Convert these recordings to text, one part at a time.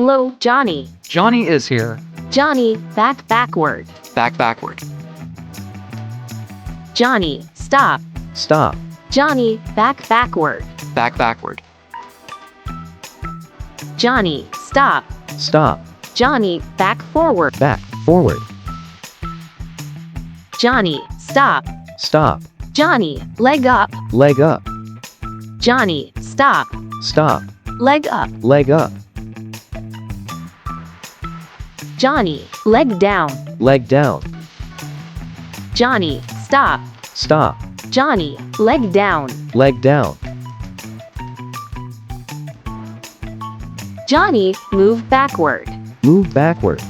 Hello, Johnny. Johnny is here. Johnny, back backward. Back backward. Johnny, stop. Stop. Johnny, back backward. Back backward. Johnny, stop. Stop. Johnny, back forward. Back forward. Johnny, stop. Stop. Johnny, leg up. Leg up. Johnny, stop. Stop. Leg up. Leg up. Johnny, leg down. Leg down. Johnny, stop. Stop. Johnny, leg down. Leg down. Johnny, move backward. Move backward.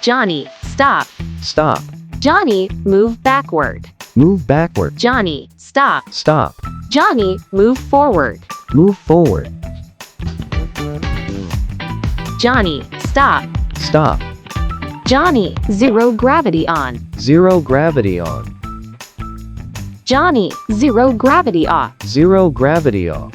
Johnny, stop. Stop. Johnny, move backward. Move backward. Johnny, stop. Stop. Johnny, move forward. Move forward. Johnny, stop. Stop. Johnny, zero gravity on. Zero gravity on. Johnny, zero gravity off. Zero gravity off.